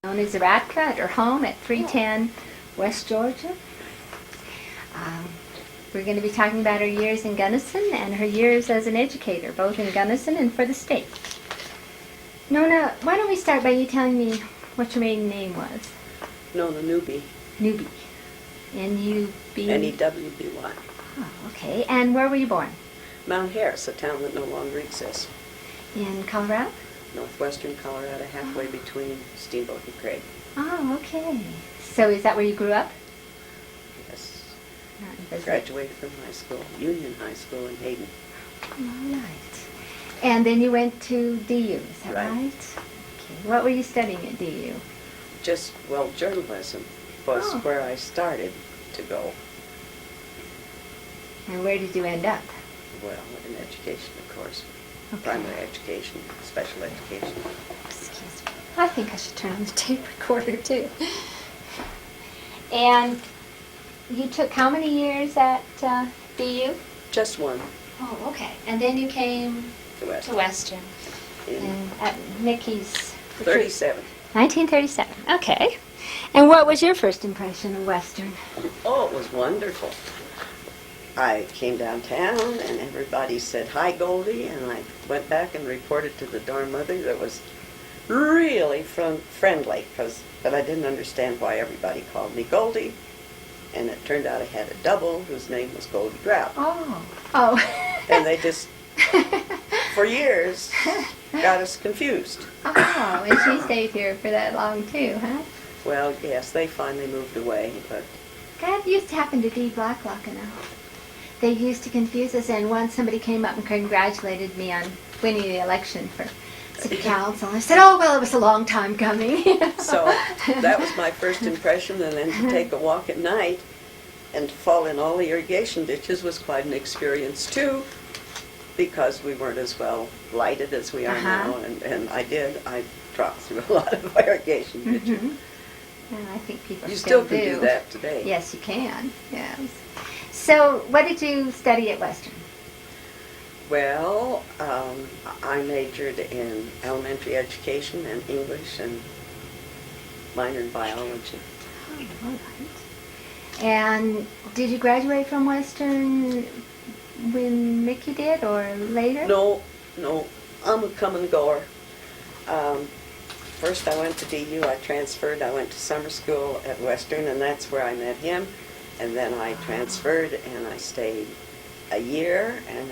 Nona Zahradka at her home at 310 West Georgia. We're going to be talking about her years in Gunnison and her years as an educator, both in Gunnison and for the state. Nona, why don't we start by you telling me what your maiden name was? Nona Newby. Newby. N-U-B? N-E-W-B-Y. Oh, okay. And where were you born? Mount Harris, a town that no longer exists. In Colorado? Northwestern Colorado, halfway between Steamboat and Craig. Oh, okay. So is that where you grew up? Yes. Not Graduated from high school, Union High School in Hayden. All right. And then you went to DU, is that right? Okay. What were you studying at DU? Journalism was where I started to go. And where did you end up? Well, in education, of course. Okay. Primary education, special education. Excuse me. I think I should turn on the tape recorder, too. And you took how many years at DU? Just one. Oh, okay. And then you came to Western. And at Mickey's... 37. 1937. Okay. And what was your first impression of Western? Oh, it was wonderful. I came downtown and everybody said, "Hi, Goldie," and I went back and reported to the dorm mother that was really friendly, but I didn't understand why everybody called me Goldie, and it turned out I had a double whose name was Goldie Grout. Oh. And they just, for years, got us confused. Oh, and she stayed here for that long too, huh? Well, yes, they finally moved away, but... That used to happen to Dee Blacklock and all. They used to confuse us, and once somebody came up and congratulated me on winning the election for city council. I said, "Oh, well, it was a long time coming." So that was my first impression, and then to take a walk at night and to fall in all the irrigation ditches was quite an experience too, because we weren't as well lighted as we are now, and I dropped through a lot of irrigation ditches. And I think people You still can do that today. Yes, you can. Yes. So, what did you study at Western? Well, I majored in elementary education and English and minored in biology. Oh, all right. And did you graduate from Western when Mickey did, or later? No, I'm a come and goer. First I went to DU, I transferred, I went to summer school at Western, and that's where I met him. And then I transferred and I stayed a year, and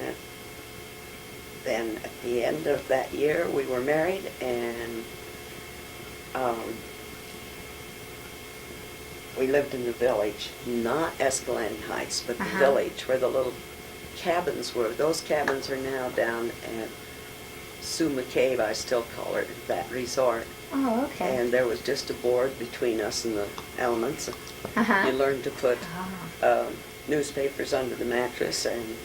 then at the end of that year we were married, and we lived in the village, not Escalante Heights, but the village where the little cabins were. Those cabins are now down at Sue McCabe, I still call her that resort. Oh, okay. And there was just a board between us and the elements. You learned to put newspapers under the mattress, and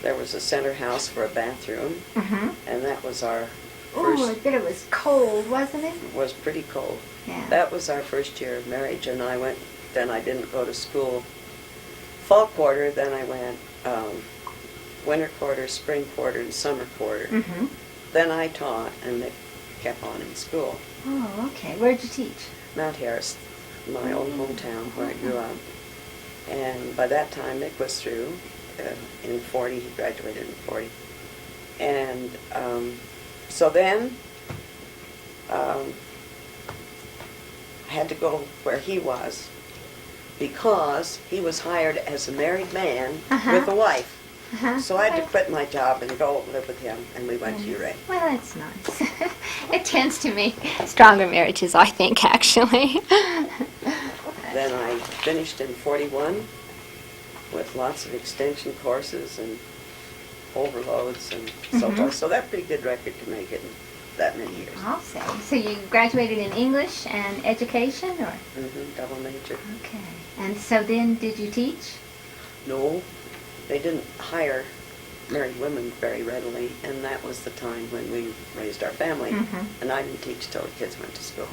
there was a center house for a bathroom, and that was our first... Oh, I bet it was cold, wasn't it? It was pretty cold. Yeah. That was our first year of marriage, and then I didn't go to school fall quarter, then I went winter quarter, spring quarter, and summer quarter. Then I taught, and Nick kept on in school. Oh, okay. Where'd you teach? Mount Harris, my old hometown where I grew up. And by that time, Nick was through in 40. He graduated in 40. And so then I had to go where he was, because he was hired as a married man with a wife. So I had to quit my job and go live with him, and we went to Uray. Well, that's nice. It tends to make stronger marriages, I think, actually. Then I finished in 41 with lots of extension courses and overloads and so forth. So that's a pretty good record to make it in that many years. I'll say. So you graduated in English and education, or? Double major. Okay. And so then did you teach? No. They didn't hire married women very readily, and that was the time when we raised our family. And I didn't teach till the kids went to school.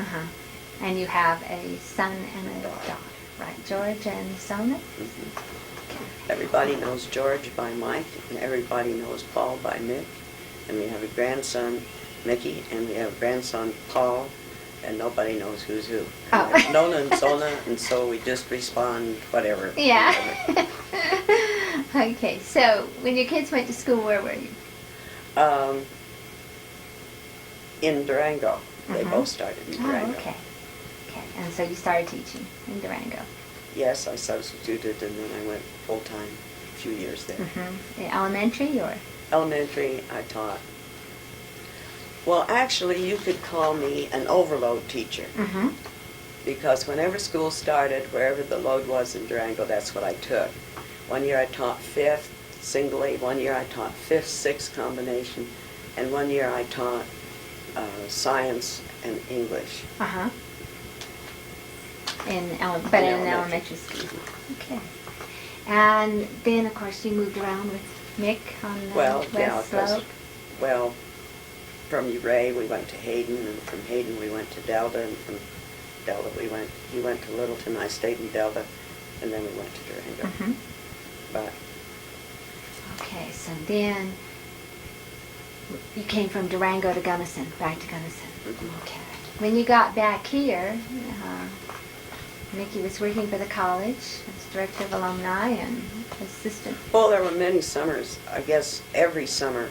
And you have a son and a daughter, right? George and Sona? Okay. Everybody knows George by Mike, and everybody knows Paul by Mick. And we have a grandson, Mickey, and we have a grandson, Paul, and nobody knows who's who. Oh. And Nona and Zona, and so we just respond whatever. Yeah. Okay, so when your kids went to school, where were you? In Durango. They Mhm. both started in Durango. Oh, okay. Okay, and so you started teaching in Durango. Yes, I substituted, and then I went full-time a few years there. Mm-hmm. In elementary or? Elementary, I taught. Well, actually, you could call me an overload teacher, Mm-hmm. because whenever school started, wherever the load was in Durango, that's what I took. One year I taught fifth singly, one year I taught fifth, sixth combination, and one year I taught science and English. Uh-huh. But in elementary school. Okay. And then, of course, you moved around with Mick on the west slope. Well, from Uray we went to Hayden, and from Hayden we went to Delta, and from Delta he went to Littleton, I stayed in Delta, and then we went to Durango. Mm-hmm. But Okay, so then you came from Durango to Gunnison, back to Gunnison. Mhm. Okay. When you got back here, Mickey was working for the college as director of alumni and assistant. well, there were many summers. I guess every summer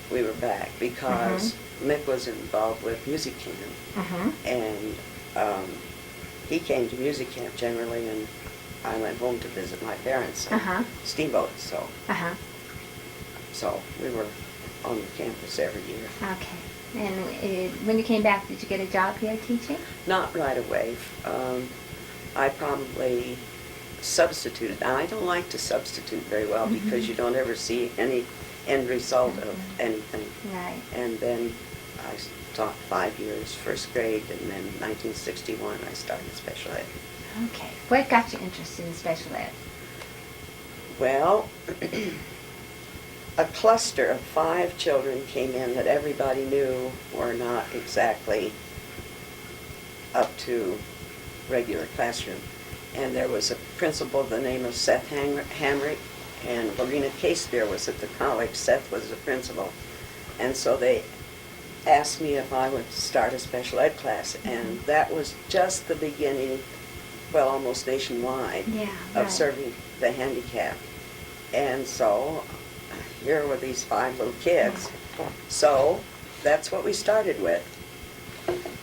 we were back because Mick was involved with music camp, Mm-hmm. and he came to music camp generally, and I went home to visit my parents on Uh-huh. steamboats. Uh-huh. So we were on the campus every year. Okay. And when you came back, did you get a job here teaching? Not right away. I probably substituted. Now, I don't like to substitute very well because you don't ever see any end result of anything. Right. And then I taught 5 years, first grade, and then in 1961 I started special ed. Okay. What got you interested in special ed? Well, a cluster of 5 children came in that everybody knew were not exactly up to regular classroom. And there was a principal of the name of Seth Hamrick, and Lorena Casebeer was at the college. Seth was the principal. And so they asked me if I would start a special ed class, and that was just the beginning, well, almost nationwide, Yeah, of right. serving the handicapped. And so here were these 5 little kids. So that's what we started with.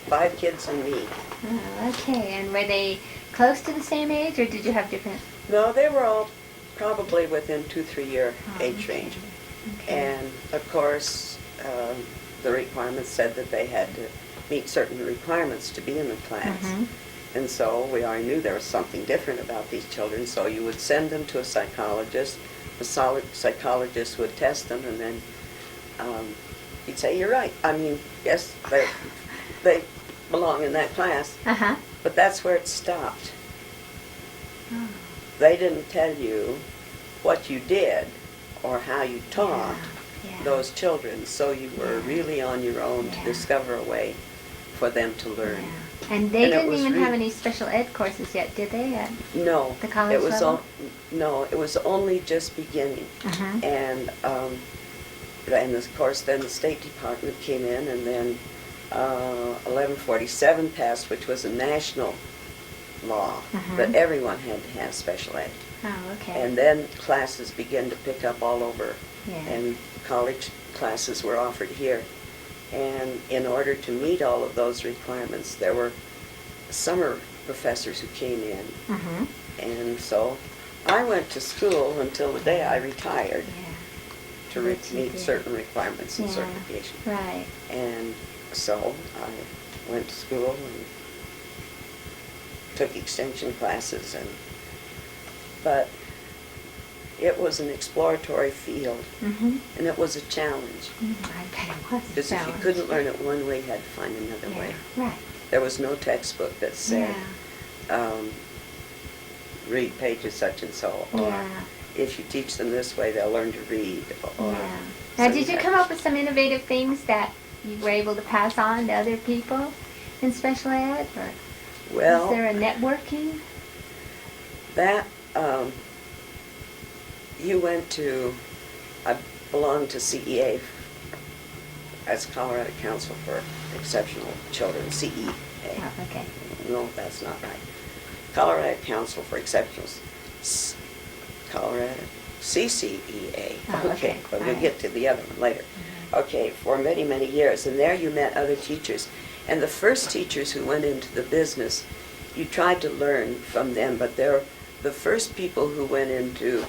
5 kids and me. Oh, okay. And were they close to the same age, or did you have different? No, they were all probably within 2-3 year age okay. range. Okay. And of course, the requirements said that they had to meet certain requirements to be in the class. Mhm. And so we already knew there was something different about these children, so you would send them to a psychologist. The psychologist would test them, and then he'd say, "You're right. I mean, yes, they belong in that class." Uh-huh. But that's where it stopped. Oh. They didn't tell you what you did or how you taught Yeah. those children, so you were Yeah. really on your own to Yeah. discover a way for them to learn. Yeah. And they And it didn't was even have re- any special ed courses yet, did they? No, The college it was level? no, it was only just beginning, Mhm. and of course then the State Department came in, and then 1147 passed, which was a national law Mhm. that everyone had to have special ed. Oh, okay. And then classes began to pick up all over, Yeah. and college classes were offered here. And in order to meet all of those requirements, there were summer professors who came in. Mhm. And so I went to school until the day I retired Yeah. to Which you meet did. certain requirements and Yeah. certification. Right. And so I went to school and took extension classes, but it was an exploratory field, Mhm. and it was a challenge. I bet it was a Because if you challenge. couldn't learn it one way, you had to find another Yeah. way. Right. There was no textbook that said, read pages such and so, or Yeah. if you teach them this way, they'll learn to read. Or, Yeah. so Now, did you had- come up with some innovative things that you were able to pass on to other people in special ed? Or Well, is there a networking? that, you went to, I belonged to CEA as Colorado Council for Exceptional Children, CEA. Oh, okay. No, that's not right. Colorado Council for Exceptionals, Colorado, CCEA. Oh, okay. But All we'll right. get to the other one later. Okay, for many, many years. And there you met other teachers. And the first teachers who went into the business, you tried to learn from them, but they're the first people who went into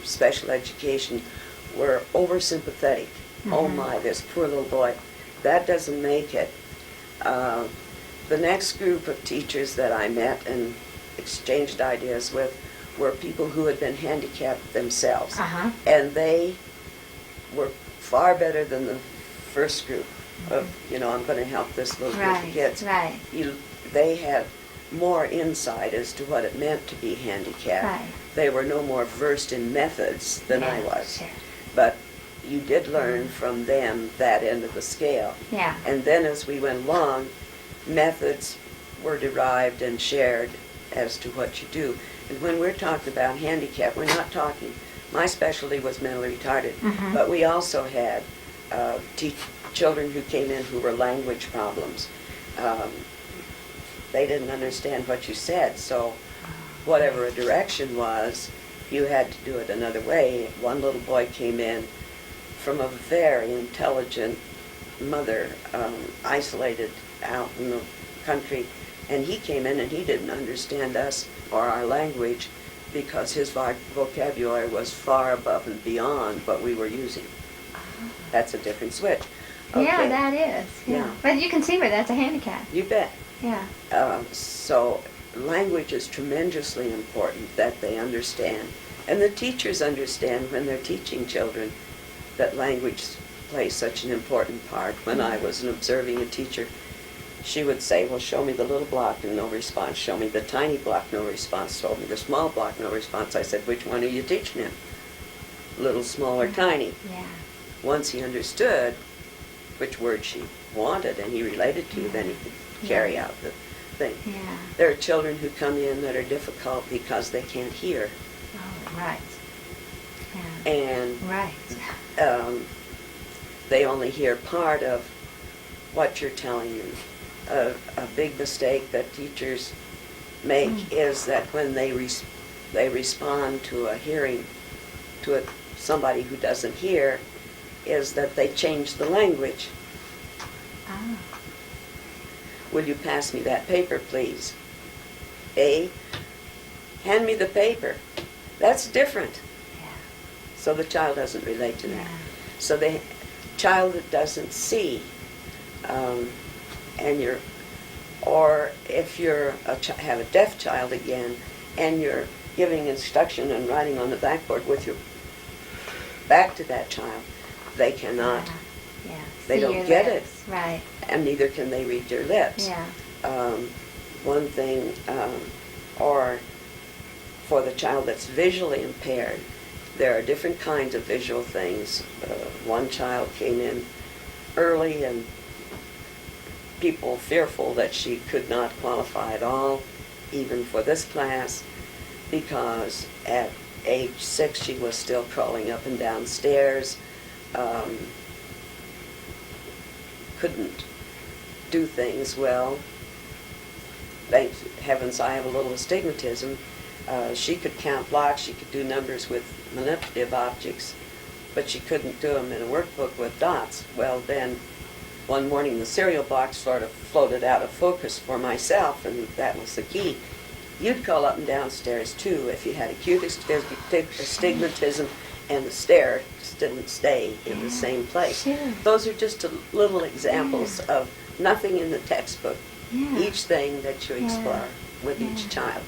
special education were oversympathetic. Oh my, this poor little boy. That doesn't make it. The next group of teachers that I met and exchanged ideas with were people who had been handicapped themselves. Uh-huh. And they were far better than the first group of, I'm going to help this little group of kids. Right. They had more insight as to what it meant to be handicapped. Right. They were no more versed in methods than I was. Sure. But you did learn from them that end of the scale. Yeah. And then as we went along, methods were derived and shared as to what you do. And when we're talking about handicap, we're not talking, my specialty was mentally retarded, but we also had children who came in who were language problems. They didn't understand what you said, so whatever a direction was, you had to do it another way. One little boy came in from a very intelligent mother, isolated out in the country, and he came in and he didn't understand us or our language because his vocabulary was far above and beyond what we were using. That's a different switch. Okay. Yeah, that is. Yeah. But you can see where that's a handicap. You bet. Yeah. So language is tremendously important that they understand. And the teachers understand when they're teaching children that language plays such an important part. When I was observing a teacher, she would say, well, show me the little block and no response. Show me the tiny block, no response. Show me the small block, no response. I said, which one are you teaching him? Little, small, or tiny? Yeah. Once he understood which word she wanted and he related to, then he could carry out the thing. Yeah. There are children who come in that are difficult because they can't hear. Oh, right. Yeah. And Right. they only hear part of what you're telling them. A big mistake that teachers make is that when they respond to a hearing, to somebody who doesn't hear, is that they change the language. Oh. Will you pass me that paper, please? A, hand me the paper. That's different. Yeah. So the child doesn't relate to that. Yeah. So the child that doesn't see, or if you're have a deaf child again, and you're giving instruction and writing on the blackboard with your back to that child, they cannot. Yeah. They See don't your get lips. Right. And neither can they read your lips. Yeah. One thing, or for the child that's visually impaired, there are different kinds of visual things. One child came in early and people fearful that she could not qualify at all, even for this class, because at age 6 she was still crawling up and down stairs, couldn't do things well. Thank heavens I have a little astigmatism. She could count blocks, she could do numbers with manipulative objects, but she couldn't do them in a workbook with dots. Well, then one morning the cereal box sort of floated out of focus for myself, and that was the key. You'd crawl up and down stairs too if you had acute astigmatism and the stairs didn't stay in the same place. Sure. Those are just little examples of nothing in the textbook. Yeah. Each thing that you explore with each child.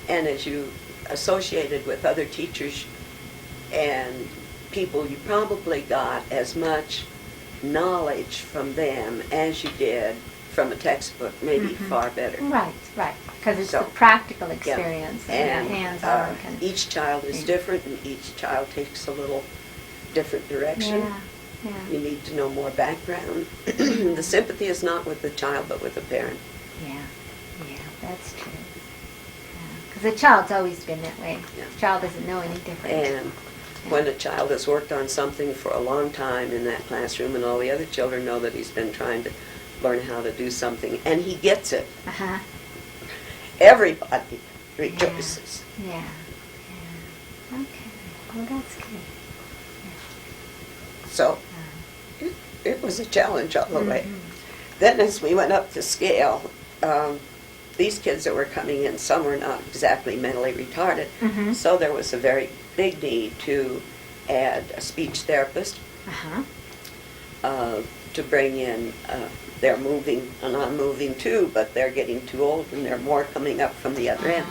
And as you associated with other teachers and people, you probably got as much knowledge from them as you did from a textbook, maybe far better. Right, right. Because it's So, the practical experience And and hands-on. Kind of each child is different, and each child takes a little different direction. Yeah, You yeah, need to know more background. The sympathy is not with the child, but with the parent. yeah, yeah. That's true. Because the child's always been that way. Yeah. The child doesn't know any different. And when a child has worked on something for a long time in that classroom and all the other children know that he's been trying to learn how to do something, and he gets it. Uh-huh. Everybody rejoices. Yeah. Yeah. Okay. Well, that's good. So it was a challenge all the way. Mm-hmm. Then as we went up the scale, these kids that were coming in, some were not exactly mentally retarded, Mm-hmm. so there was a very big need to add a speech therapist, Uh-huh. to bring in, they're moving, and I'm moving too, but they're getting too old and there are more coming up from the other end.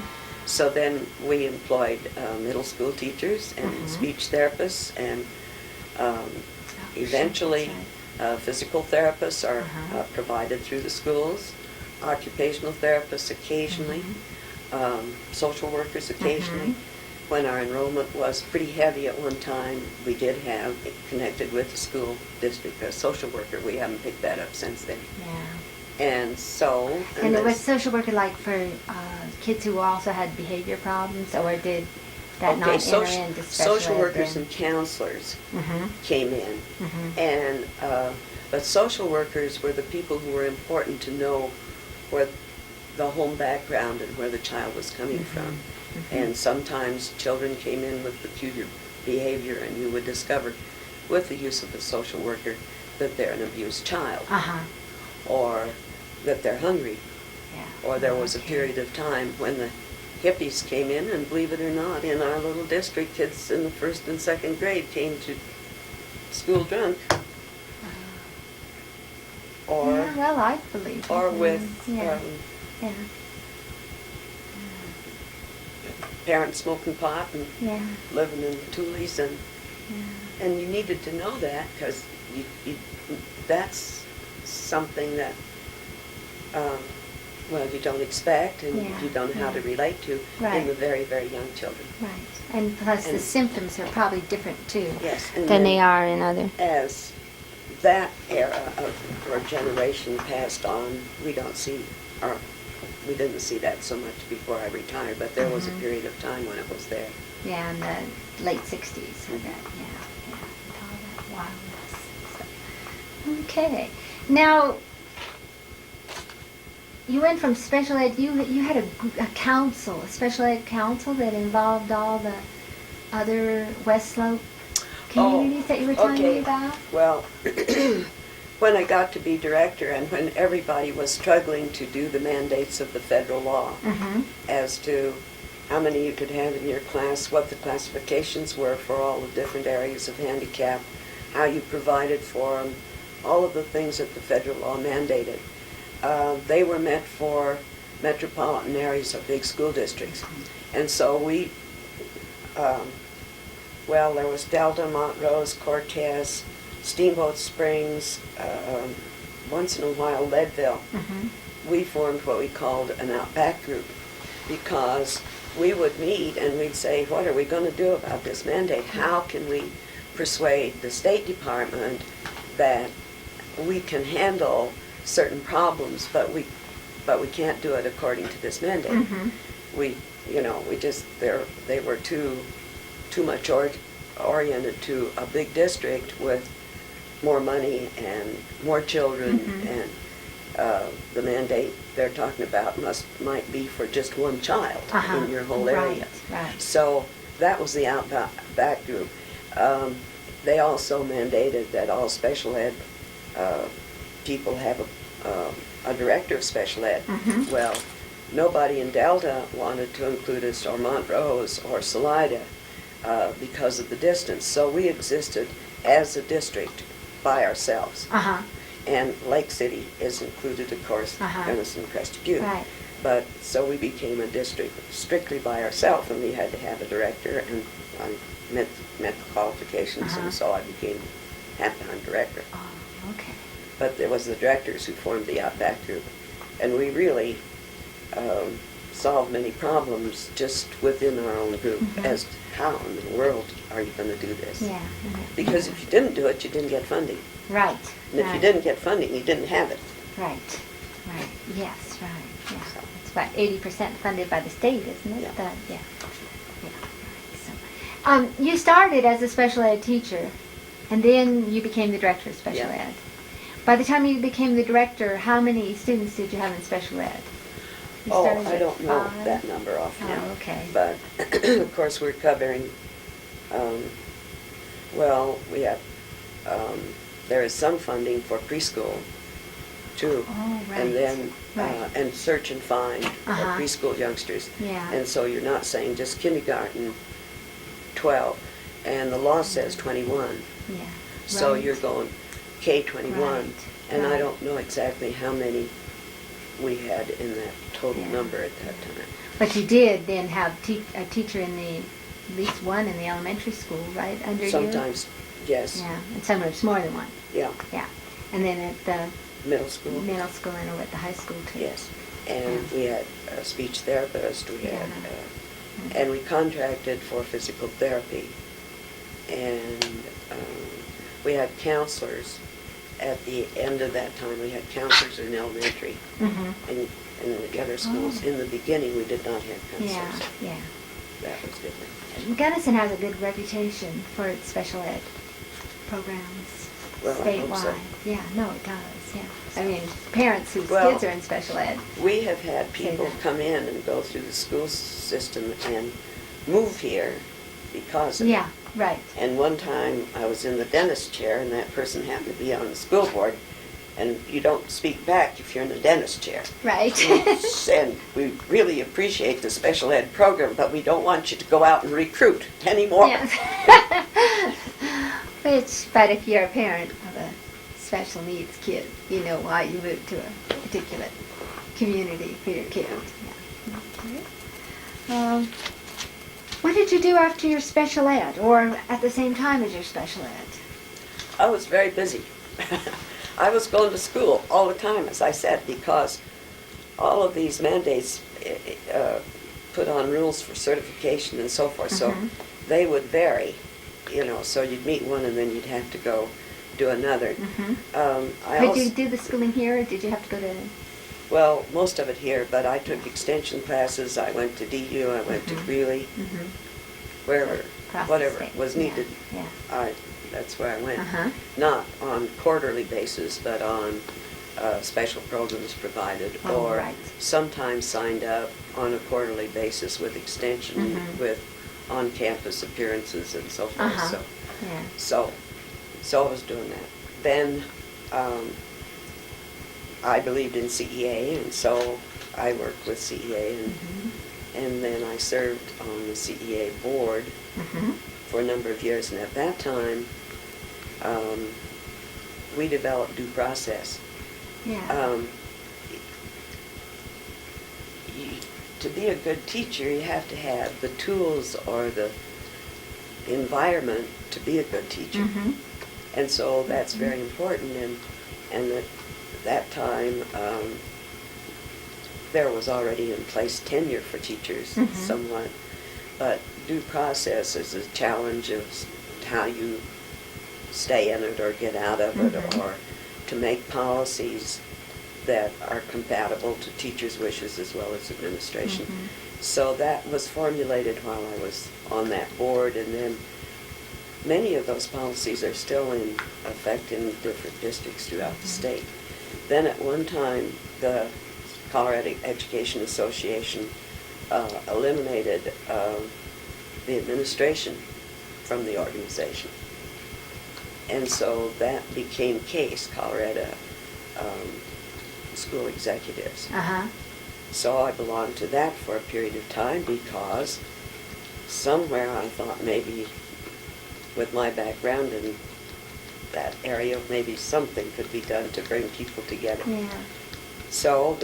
So then we employed middle school teachers and Mhm. speech therapists, and Oh, eventually that's physical therapists are Uh-huh. provided through the schools, occupational therapists occasionally, social workers occasionally. Mhm. When our enrollment was pretty heavy at one time, we did have, connected with the school district, a social worker. We haven't picked that up since then. Yeah. And so... And it was this- social worker like for kids who also had behavior problems, or did that not enter into special social ed workers then? and counselors Mm-hmm. came in. Mm-hmm. And but social workers were the people who were important to know where the home background and where the child was coming Mhm. from. Mhm. And sometimes children came in with peculiar behavior, and you would discover with the use of a social worker that they're an abused child, Uh-huh. or that they're hungry, Yeah. or there was a Okay. period of time when the hippies came in, and believe it or not, in our little district, kids in the first and second grade came to school drunk, or Yeah, well, I believe. or it. with Yeah. Yeah. parents smoking pot and Yeah. living in tulies, and Yeah. you needed to know that, because that's something that well, you don't expect, and Yeah, you don't know how to yeah. relate to Right. in the very, very young children. Right. And plus the And- symptoms are probably different too Yes, and than then they are in other. as that era of or generation passed on, we didn't see that so much before I retired, but there was a Mhm. period of time when it was there. Yeah, in the late 60s. I bet. Yeah. With all that wildness. So. Okay. Now, you went from special ed, you had a council, a special ed council that involved all the other West Slope communities that you were telling me about? Well, when I got to be director, and when everybody was struggling to do the mandates of the federal law Mm-hmm. as to how many you could have in your class, what the classifications were for all the different areas of handicap, how you provided for them, all of the things that the federal law mandated. They were meant for metropolitan areas of big school districts. And so we, there was Delta, Montrose, Cortez, Steamboat Springs, once in a while Leadville. Mm-hmm. We formed what we called an Outback group, because we would meet and we'd say, what are we going to do about this mandate? How can we persuade the State Department that we can handle certain problems, but we can't do it according to this mandate? Mm-hmm. They were too much oriented to a big district with more money and more children, Mhm. and the mandate they're talking about might be for just one child in your whole area. Right. So that was the Outback group. They also mandated that all special ed people have a director of special ed. Mhm. Well, nobody in Delta wanted to include us, or Montrose, or Salida, because of the distance. So we existed as a district by ourselves. Uh-huh. And Lake City is included, of course, Uh-huh. Gunnison, Crested Butte. Right. But so we became a district strictly by ourselves, and we had to have a director, and I met the qualifications, Uh-huh. and so I became half-time director. Oh, okay. But it was the directors who formed the Outback group, and we really solved many problems just within our own group. Mhm. As how in the world are you going to do this? Yeah. Because if you didn't do it, you didn't get funding. Right. And if you didn't get funding, you didn't have it. Right. Yes, right. Yeah. It's about 80% funded by the state, isn't it? Yeah. Yeah. Right. So, you started as a special ed teacher, and then you became the director of special Yeah. ed. By the time you became the director, how many students did you have in special ed? You Oh, started I at don't know 5? that number offhand. Oh, okay. But, of course, we're covering, well, we have, there is some funding for preschool, too. Oh, right. And then, Right. and search and find Uh-huh. preschool youngsters. Yeah. And so you're not saying just kindergarten, 12, and the law says 21. Yeah. So Right. you're going K-21, Right. and I Right. don't know exactly how many we had in that total Yeah. number at that time. But you did then have a teacher in at least one in the elementary school, right, under you? Sometimes, yes. Yeah, and sometimes more than one. Yeah. Yeah. And then at the Middle school. middle school and over at the high school too. Yes. And Yeah. we had a speech therapist, we had, Yeah. and we contracted for physical therapy. And we had counselors at the end of that time. We had counselors in elementary. Mm-hmm. And in the other schools, Oh. in the beginning, we did not have Yeah, counselors. yeah. That was different. Gunnison has a good reputation for its special ed programs Well, I hope statewide. so. Yeah, no, it does, yeah. I mean, parents whose Well, kids are in special ed. We have had Say people that. come in and go through the school system and move here because of it. Yeah, right. And one time, I was in the dentist chair, and that person happened to be on the school board, and you don't speak back if you're in the dentist chair. Right. And we really appreciate the special ed program, but we don't want you to go out and recruit anymore. Yes. But if you're a parent of a special needs kid, you know why you moved to a particular community for your kid. Yeah. Okay. What did you do after your special ed, or at the same time as your special ed? I was very busy. I was going to school all the time, as I said, because all of these mandates put on rules for certification and so forth, so Mhm. they would vary, so you'd meet one and then you'd have to go do another. Mm-hmm. I Could also, you do the schooling here, or did you have to go to... well, most of it here, but I took extension classes. I went to DU, I went to Mhm. Greeley, Mhm. wherever, Across the whatever state. was Yeah, needed. Yeah. That's where I went. Uh-huh. Not on quarterly basis, but on special programs provided, Oh, or right. sometimes signed up on a quarterly basis with extension, Mhm. with on-campus appearances and so forth. Uh-huh. Yeah. So I was doing that. Then I believed in CEA, and so I worked with CEA, Mhm. and then I served on the CEA board Mhm. for a number of years, and at that time, we developed due process. Yeah. To be a good teacher, you have to have the tools or the environment to be a good teacher. Mhm. And so that's very important, and at that time, there was already in place tenure for teachers Mhm. somewhat, but due process is a challenge of how you stay in it or get out of it, Mhm. or to make policies that are compatible to teachers' wishes as well as administration. Mhm. So that was formulated while I was on that board, and then many of those policies are still in effect in different districts throughout the state. Then at one time, the Colorado Education Association eliminated the administration from the organization. And so that became CASE, Colorado School Executives. Uh-huh. So I belonged to that for a period of time because somewhere I thought maybe with my background in that area, maybe something could be done to bring people together. Yeah. So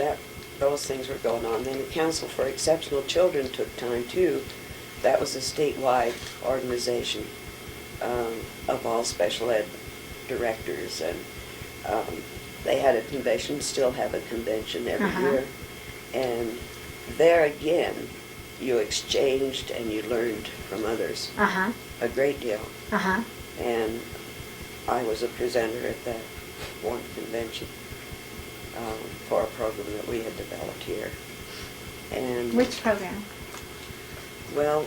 those things were going on. Then the Council for Exceptional Children took time too. That was a statewide organization of all special ed directors, and they had a convention, still have a convention every Uh-huh. year. And there again, you exchanged and you learned from others Uh-huh. a great deal. Uh-huh. And I was a presenter at that one convention for a program that we had developed here. And Which program? well,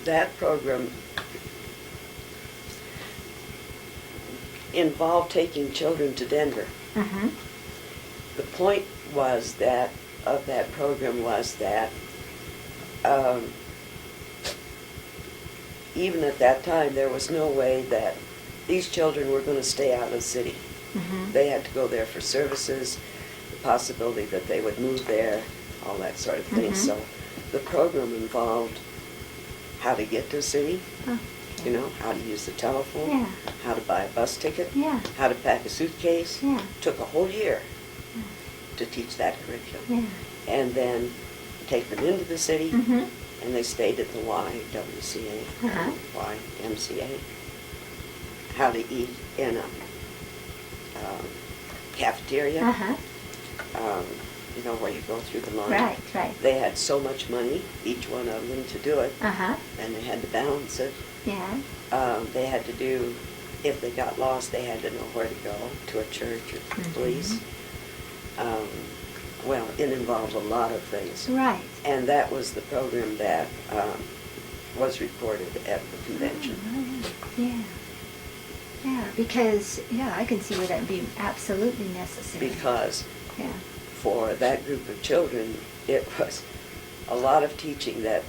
that program involved taking children to Denver Mm-hmm. The point was that, of that program was that even at that time, there was no way that these children were going to stay out of the city. Mm-hmm. They had to go there for services, the possibility that they would move there, all that sort of thing. Mhm. So the program involved how to get to the city, Oh, you know, how to use the telephone, Yeah. how to buy a bus ticket, Yeah. how to pack a suitcase. Yeah. Took a whole year to teach that curriculum. Yeah. And then take them into the city, Mm-hmm. and they stayed at the YWCA, Uh-huh. YMCA. How to eat in a cafeteria, Uh-huh. you know, where you go through the line. Right, right. They had so much money, each one of them, to do it, Uh-huh. and they had to balance it. Yeah. They had to do, if they got lost, they had to know where to go, to a church or to the police. Well, it involved a lot of things. Right. And that was the program that was reported at the convention. Oh, yeah. Yeah, because, yeah, I can see where that would be absolutely necessary. Because Yeah. for that group of children, it was a lot of teaching that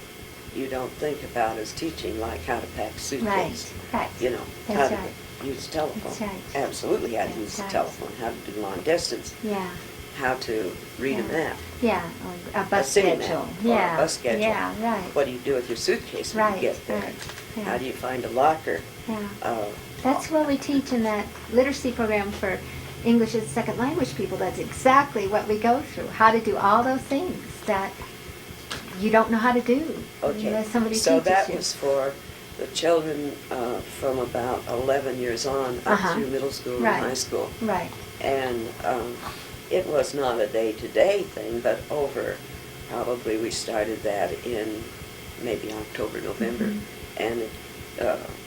you don't think about as teaching, like how to pack a suitcase. Right. You know, That's how to right. use a telephone. That's right. Absolutely how to That's use the right. telephone, how to do long distance, Yeah. how to read a Yeah. map. Yeah, or a bus city schedule. map or Yeah. a bus schedule. Yeah, right. What do you do with your suitcase when Right, you get there? right, yeah. How do you find a locker? Yeah. Uh, That's what we teach in that literacy program for English as a second language people. That's exactly what we go through. How to do all those things that you don't know how to do Okay, unless somebody so teaches that you. was for the children from about 11 years on up Uh-huh. through middle school Right. and high school. Right. And it was not a day-to-day thing, but over, probably we started that in maybe October, November, Mhm. and it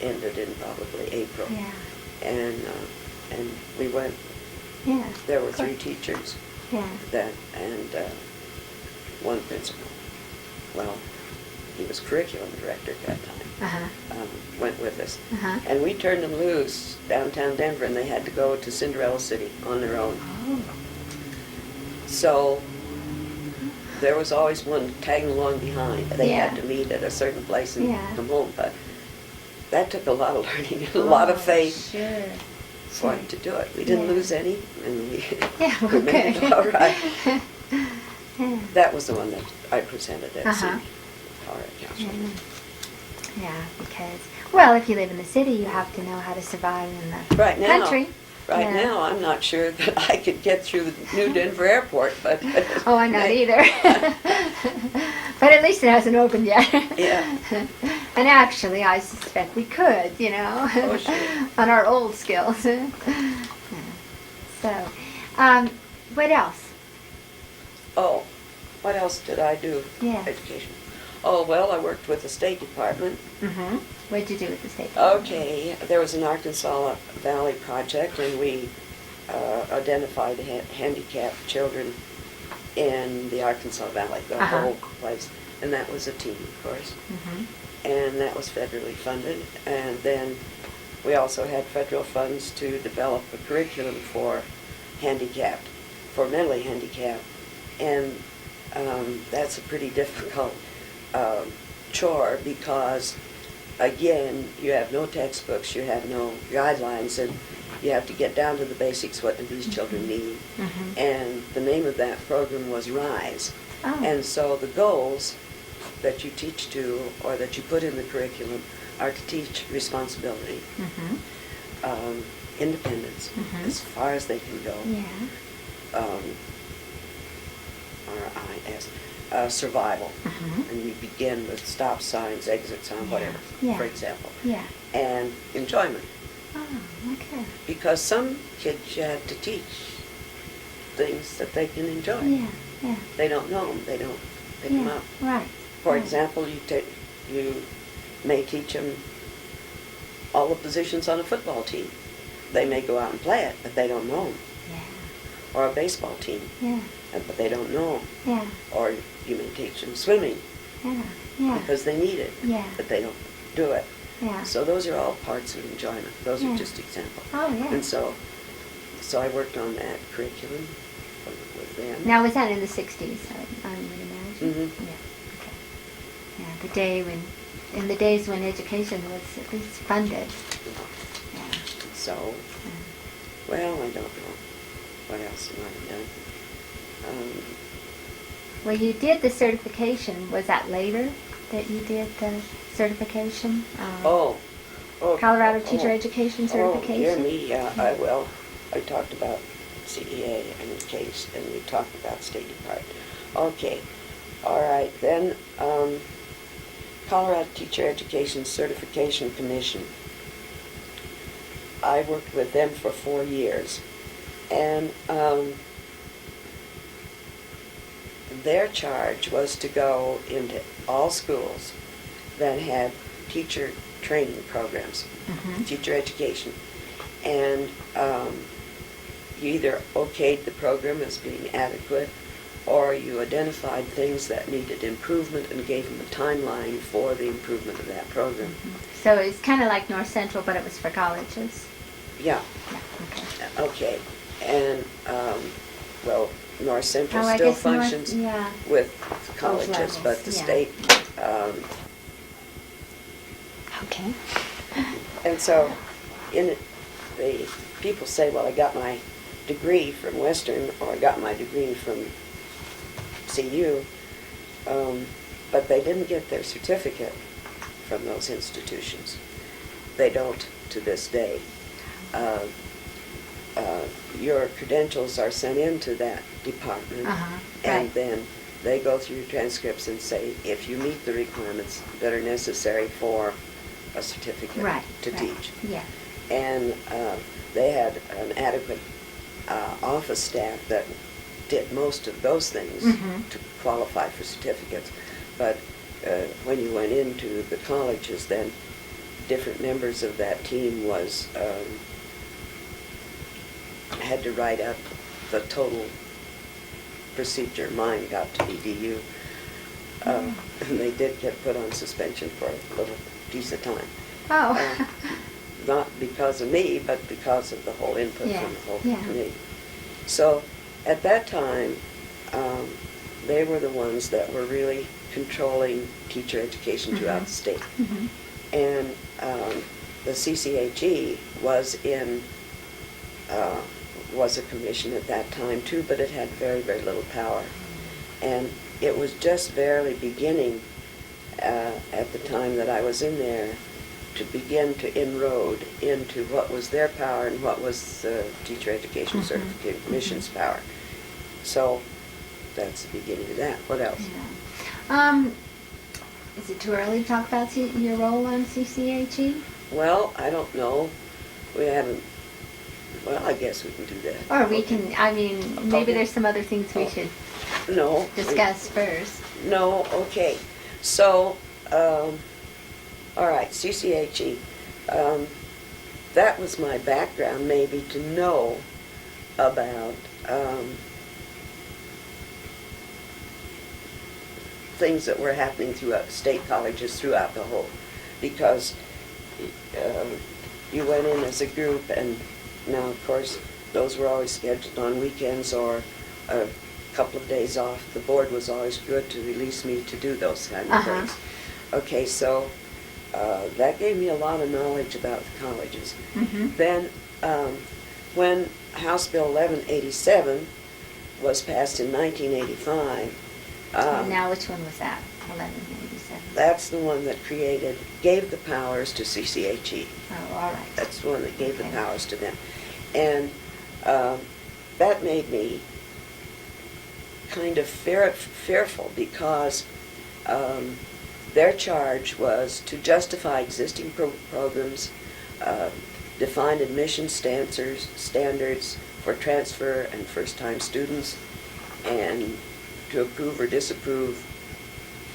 ended in probably April. Yeah. And we went, Yeah. there were Cool. 3 teachers Yeah. that, and one principal. Well, he was curriculum director at that time. Uh-huh. Went with us. Uh-huh. And we turned them loose downtown Denver, and they had to go to Cinderella City on their own. Oh. So there was always one tagging along behind. They Yeah. had to meet at a certain place and Yeah. come home. But that took a lot of learning and a lot of Oh, faith Sure. for it to do it. We didn't Yeah. lose any, and we, Yeah, we made okay. it all right. Yeah. That was the one that I presented at Uh-huh. City Power Council. Yeah, because, well, if you live in the city, you have to know how to survive in the Right now, country. Right Yeah. now, I'm not sure that I could get through the New Denver Airport, but... Oh, I'm not either. But at least it hasn't opened yet. Yeah. And actually, I suspect we could, you know, Oh, sure. on our old skills. So, what else? Oh, what else did I do? Yeah. Education. Oh, well, I worked with the State Department. Mm-hmm. What did you do with the state? Okay, there was an Arkansas Valley project, and we identified handicapped children in the Arkansas Valley, the Uh-huh. whole place. And that was a team, of course. Mm-hmm. And that was federally funded. And then we also had federal funds to develop a curriculum for handicapped, for mentally handicapped. And that's a pretty difficult chore because, again, you have no textbooks, you have no guidelines, and you have to get down to the basics. What do these children need? Mm-hmm. And the name of that program was RISE. Oh. And so the goals that you teach to, or that you put in the curriculum, are to teach responsibility, Mm-hmm. Independence, Mhm. as far as they can go, Yeah. RIS, survival. Mhm. And you begin with stop signs, exit signs, Yeah. whatever, Yeah. for example. Yeah. And enjoyment, Oh, okay. because some kids you have to teach things that they can enjoy. Yeah. Yeah. They don't know them, they don't pick them Yeah. up. Right. For Right. example, you may teach them all the positions on a football team. They may go out and play it, but they don't know them. Yeah. Or a baseball team, Yeah. but they don't know them. Yeah. Or you may teach them swimming Yeah. Yeah. because they need it, Yeah. but they don't do it. Yeah. So those are all parts of enjoyment. Those Yeah. are just examples. Oh, yeah. And so So I worked on that curriculum with them. Now, was that in the 60s, I would imagine? Mhm. Yeah, okay. Yeah, in the days when education was at least funded. Yeah. So, well, I don't know. What else am I done? Well, you did the certification. Was that later that you did the certification? Oh, Colorado Teacher Education Certification? Oh, dear me, yeah. I talked about CEA and the case, and we talked about State Department. Okay, all right. Then, Colorado Teacher Education Certification Commission. I worked with them for 4 years, and their charge was to go into all schools that had teacher training programs, teacher education, and you either okayed the program as being adequate, or you identified things that needed improvement and gave them a timeline for the improvement of that program. So it's kind of like North Central, but it was for colleges. Yeah. Yeah. Okay. Okay. And well, North Central I still guess North- functions yeah. with colleges, levels, but the yeah. state. Okay. And so, in it, the people say, "Well, I got my degree from Western, or I got my degree from CU," but they didn't get their certificate from those institutions. They don't to this day. Your credentials are sent into that department, and right. then they go through your transcripts and say if you meet the requirements that are necessary for a certificate to teach. Yeah. And they had an adequate office staff that did most of those things to qualify for certificates. But when you went into the colleges, then different members of that team had to write up the total procedure. Mine got to be DU. And they did get put on suspension for a little piece of time. Oh. Not because of me, but because of the whole input Yeah, from the whole yeah. committee. So at that time, they were the ones that were really controlling teacher education throughout the state. And the CCHE was a commission at that time too, but it had very, very little power. And it was just barely beginning at the time that I was in there to begin to inroad into what was their power and what was the Teacher Education Certification Commission's power. So that's the beginning of that. What else? Yeah. Is it too early to talk about your role on CCHE? Well, I don't know. We haven't. Well, I guess we can do that. Or we can, I mean, maybe Okay. there's some other things we should No. discuss first. No, okay. So, all right, CCHE. That was my background, maybe, to know about things that were happening throughout state colleges throughout the whole, because you went in as a group, and now, of course, those were always scheduled on weekends or a couple of days off. The board was always good to release me to do those kind of things. Okay, so that gave me a lot of knowledge about the colleges. Then, when House Bill 1187 was passed in 1985, Now, which one was that? 1187. that's the one that gave the powers to CCHE. Oh, all right. That's the one that gave the Okay. powers to them. And that made me kind of fearful because their charge was to justify existing programs, define admission standards for transfer and first-time students, and to approve or disapprove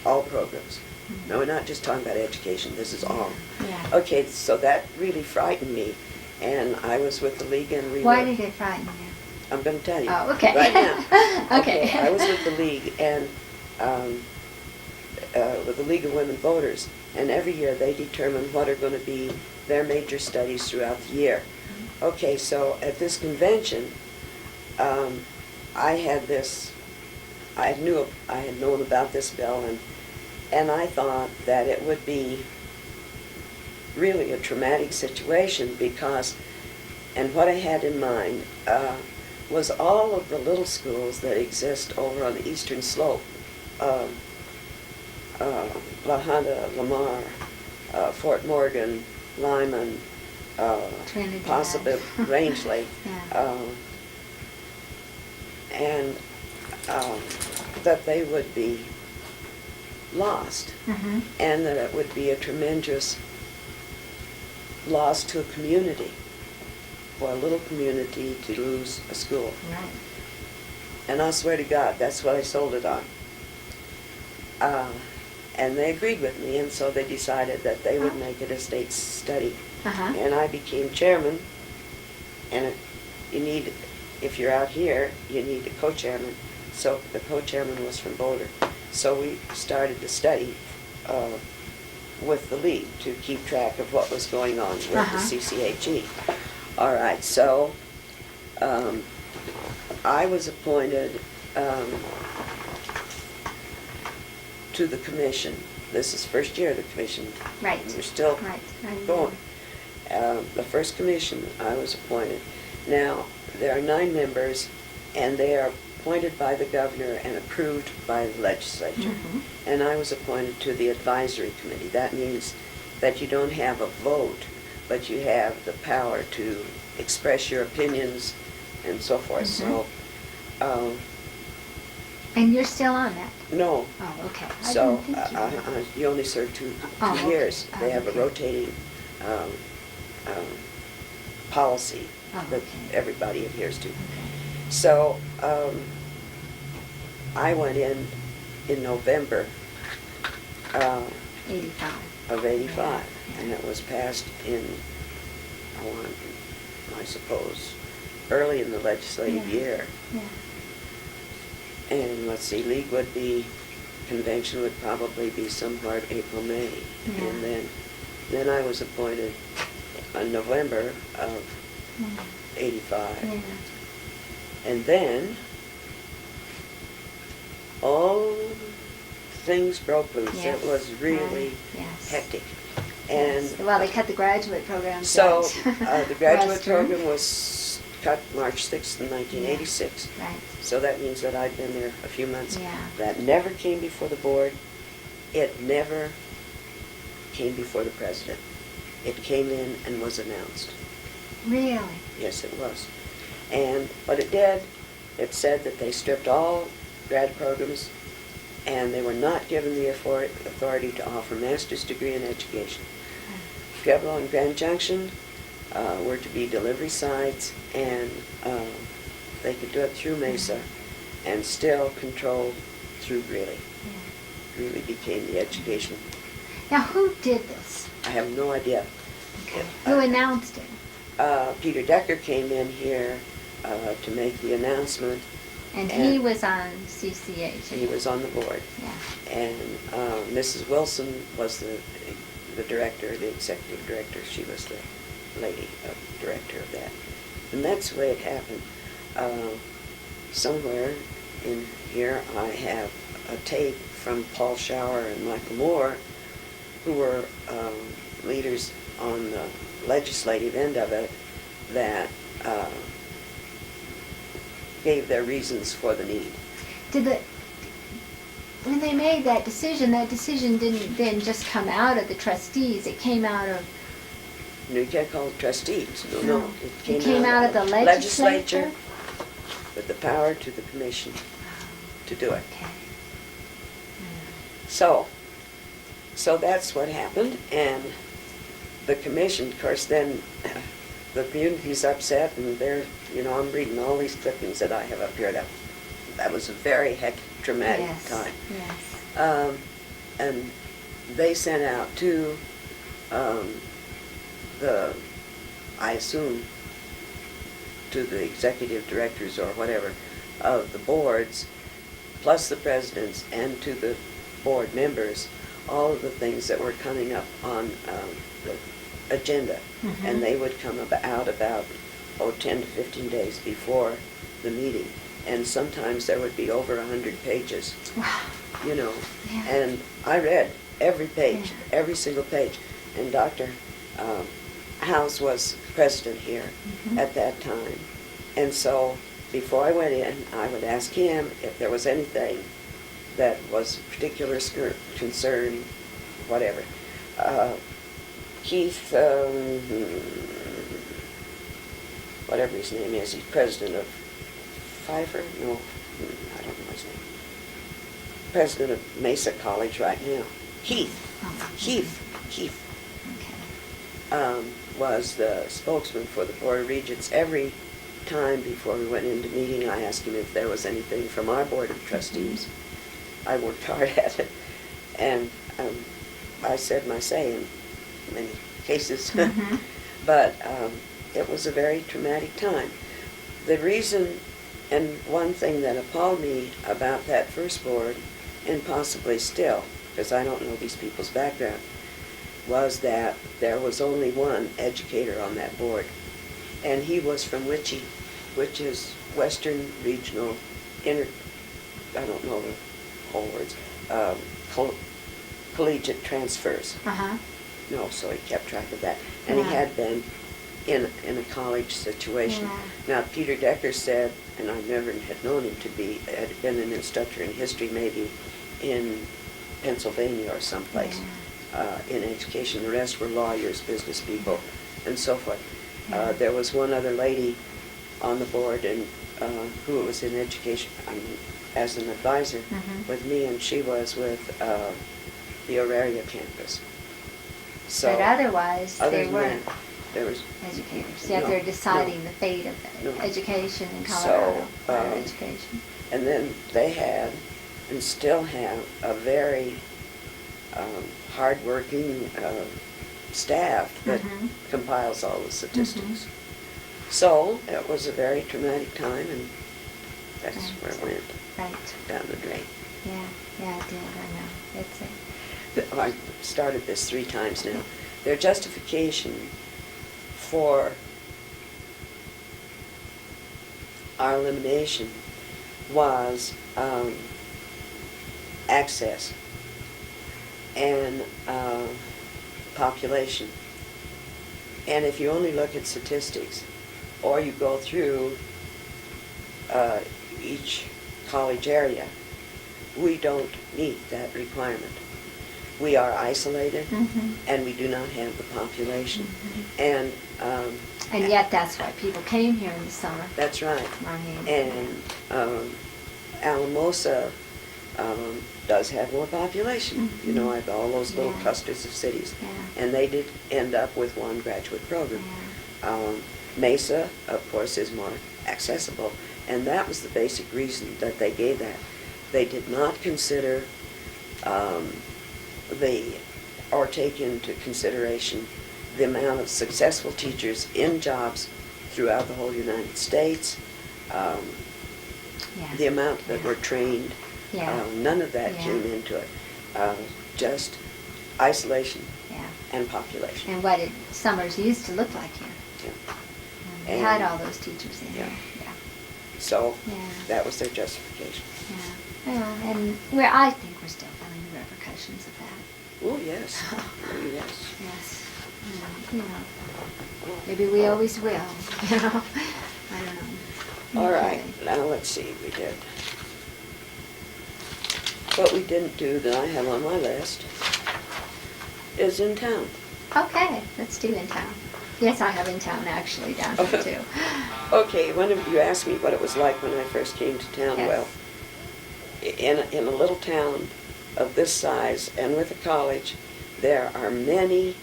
all programs. Now, we're not just talking about education, this is all. Yeah. Okay, so that really frightened me, and I was with the League, and Why did it frighten you? I'm going to tell you. Oh, okay. Right now. Okay. I was with the League, and with the League of Women Voters, and every year they determine what are going to be their major studies throughout the year. Okay, so at this convention, I had known about this bill, and I thought that it would be really a traumatic situation because, and what I had in mind was all of the little schools that exist over on the eastern slope, La Honda, Lamar, Fort Morgan, Lyman, Trinidad. possibly Rangeley, Yeah. and that they would be lost, Mm-hmm. and that it would be a tremendous loss to a community, for a little community to lose a school. Right. And I swear to God, that's what I sold it on. And they agreed with me, and so they decided that they would make it a state study. Uh-huh. And I became chairman, and if you're out here, you need a co-chairman. So the co-chairman was from Boulder. So we started the study with the league to keep track of what was going on with Uh-huh. the CCHE. All right, so I was appointed to the commission. This is first year of the commission. Right. We're still Right. I going. The first commission I was appointed. Now, there are 9 members, and they are appointed by the governor and approved by the legislature. Mhm. And I was appointed to the advisory committee. That means that you don't have a vote, but you have the power to express your opinions and so forth. So, And you're still on that? no. Oh, okay. I So didn't think you were. you only serve two Oh, okay. years. They have okay. a rotating policy Oh, that okay. everybody adheres to. Okay. So I went in November 85. of '85, Yeah. and it was passed in, I suppose, early in the legislative Yeah. year. Yeah. And let's see, league would be, convention would probably be somewhere April, May. Yeah. And then I was appointed in November of Yeah. '85. Yeah. And then all things broke loose. Yes. It was really Right. Yes. hectic. And Yes. Well, they cut the graduate program so short. the graduate Western. program was cut March 6th, 1986. Right. So that means that I'd been there a few months. Yeah. That never came before the board. It never came before the president. It came in and was announced. Really? Yes, it was. And what it did, it said that they stripped all grad programs and they were not given the authority to offer master's degree in education. Pueblo and Grand Junction were to be delivery sites, and they could do it through Mesa and still controlled through Greeley. Yeah. Greeley became the education. Now, who did this? I have no idea. Okay. Who announced it? Peter Decker came in here to make the announcement. And And he was on CCH. He was on the board. Yeah. And Mrs. Wilson was the director, the executive director. She was the lady director of that. And that's the way it happened. Somewhere in here I have a tape from Paul Schauer and Michael Moore, who were leaders on the legislative end of it, that gave their reasons for the need. When they made that decision didn't then just come out of the trustees. It came out of... No, you can't call it trustees. No, No. It It came out of the legislature? with the power to the commission to do it. Okay. So that's what happened, and the commission, of course, then the community's upset, and I'm reading all these clippings that I have up here. That was a very traumatic Yes. time. Yes. And they sent out to I assume, to the executive directors or whatever of the boards, plus the presidents, and to the board members, all of the things that were coming up on the agenda. Mhm. And they would come out about 10 to 15 days before the meeting. And sometimes there would be over 100 pages, Wow. you know. Yeah. And I read every page, Yeah. every single page. And Dr. House was president here at that time. And so before I went in, I would ask him if there was anything that was particular concern, whatever. Keith, whatever his name is, he's president of Pfeiffer? No, I don't know his name. President of Mesa College right now. Keith. Oh, Keith Okay. was the spokesman for the Board of Regents. Every time before we went into meeting, I asked him if there was anything from our Board of Trustees. I worked hard at it, and I said my say in many cases. But it was a very traumatic time. The reason, and one thing that appalled me about that first board, and possibly still, because I don't know these people's background, was that there was only one educator on that board, and he was from WICHE, which is Western Regional I don't know the whole words, collegiate transfers. Uh-huh. No, so he kept track of that. And he Yeah. had been in a college situation. Yeah. Now, Peter Decker said, and I never had known him to be, had been an instructor in history maybe in Pennsylvania or someplace in education. The rest were lawyers, business people, and so forth. Yeah. There was one other lady on the board and who was in education as an advisor with me, and she was with the Auraria campus. So, But otherwise, other they than weren't that, there was educators. Yet No, they're deciding no. the fate of No. education in So, Colorado, higher education. And then they had, and still have, a very hardworking staff that compiles all the statistics. So it was a very traumatic time, and that's Right. where it went, Right. down the drain. Yeah, it did. I know. It's a, I started this 3 times now. Their justification for our elimination was access and population. And if you only look at statistics, or you go through each college area, we don't meet that requirement. We are isolated, and we do not have the population. And and yet that's why people came here in the summer. that's right. Right. And Alamosa does have more population, you know, like all those little Yeah. clusters of cities. Yeah. And they did end up with one graduate program. Mesa, of course, is more accessible, and that was the basic reason that they gave that. They did not consider or take into consideration the amount of successful teachers in jobs throughout the whole United States, the amount that were trained. None of that came into it. Just isolation and population. And what summers used to look like here. Yeah. They had all those teachers in Yeah. here. So Yeah. that was their justification. Yeah, and I think we're still feeling the repercussions of that. Oh, yes. Oh, yes. Yes. You know, maybe we always will, you know. I don't know. All right, Okay. now let's see, we did. What we didn't do that I have on my list is in town. Okay, let's do in town. Yes, I have in town actually down here too. Okay, when you asked me what it was like when I first came to town, Yes. well, in a little town of this size and with a college, there are many,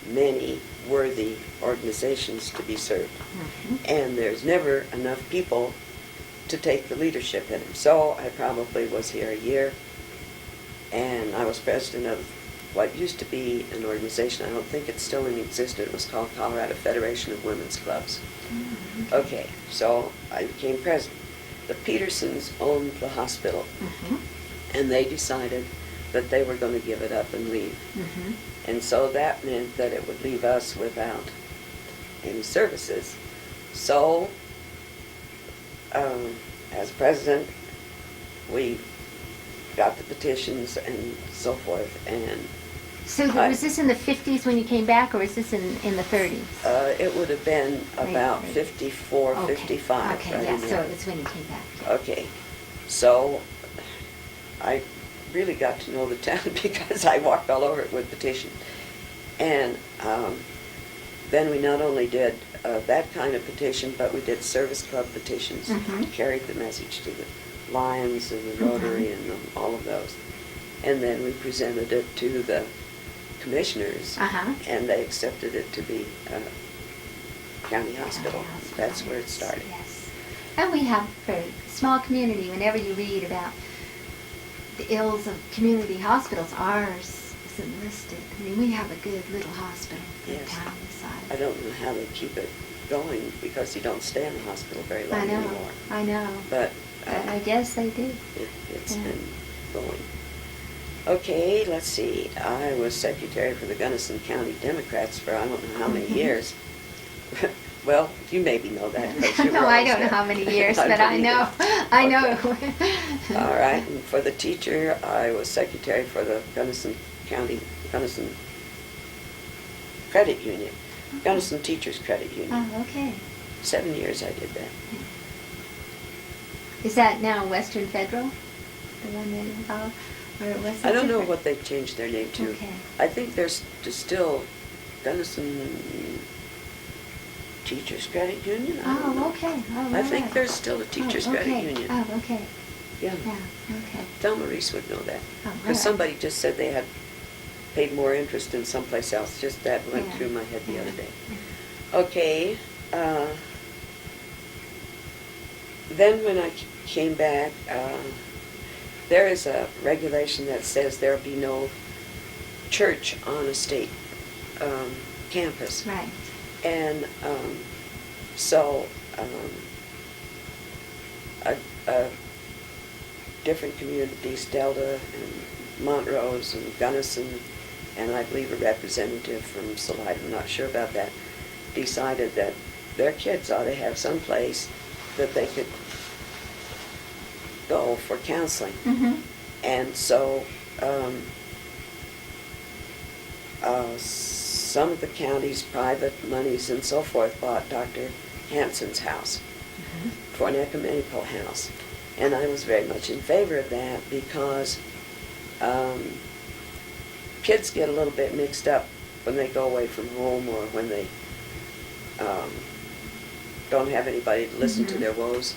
many worthy organizations to be served. And there's never enough people to take the leadership in them. So I probably was here a year, and I was president of what used to be an organization. I don't think it's still in existence. It was called Colorado Federation of Women's Clubs. Okay, so I became president. The Petersons owned the hospital, and they decided that they were going to give it up and leave. And so that meant that it would leave us without any services. So, as president, we got the petitions and so forth, and So was this in the 50s when you came back, or was this in the 30s? it would have been about Right. 54, Okay. 55. Okay, right yeah, in so there. it was when you came back. Okay, so I really got to know the town because I walked all over it with petitions. And then we not only did that kind of petition, but we did service club petitions. Mhm. Carried the message to the Lions and the Rotary and all of those. And then we presented it to the commissioners, Uh-huh. and they accepted it to be county hospital. County hospital, That's where it yes, started. Yes. And we have, for a small community, whenever you read about the ills of community hospitals, ours isn't listed. I mean, we have a good little hospital for Yes. a town this size. I don't know how they keep it going because you don't stay in the hospital very long I know, anymore. I know. But I guess they do. it's Yeah. been going. Okay, let's see. I was secretary for the Gunnison County Democrats for I don't know how many Mhm. years. Well, you maybe know that. 'cause you were No, I always don't know there. how many years, I but I don't know. either. I know. Okay. All right, and for the teacher, I was secretary for the Gunnison Credit Union, Gunnison Teachers Credit Union. Oh, okay. 7 years I did that. Is that now Western Federal? The one that involved? Or was it I don't know different? what they've changed their name to. Okay. I think there's still Gunnison Teachers Credit Union. I don't know. Oh, okay. Oh, I think right. there's still a Teachers Oh, Credit okay. Union. Oh, okay. Yeah. Yeah, okay. Thelma Reese would know that. Oh, Because right. somebody just said they had paid more interest in someplace else. Just that went Yeah. through my head the Yeah. other day. Okay. Then when I came back, there is a regulation that says there'll be no church on a state campus. Right. And so different communities, Delta and Montrose and Gunnison, and I believe a representative from Salida, I'm not sure about that, decided that their kids ought to have some place that they could go for counseling. Mm-hmm. And so some of the counties, private monies and so forth, bought Dr. Hanson's house for an ecumenical house. And I was very much in favor of that because kids get a little bit mixed up when they go away from home or when they don't have anybody to listen to their woes.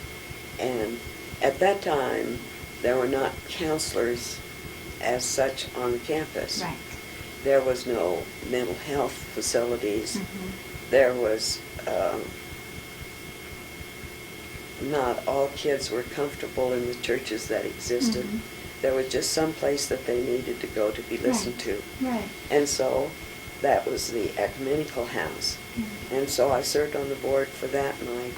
And at that time, there were not counselors as such on the campus. Right. There was no mental health facilities. Mm-hmm. There was, not all kids were comfortable in the churches that existed. Mhm. There was just some place that they needed to go to be listened to. Right. And so that was the ecumenical house. Mm-hmm. And so I served on the board for that my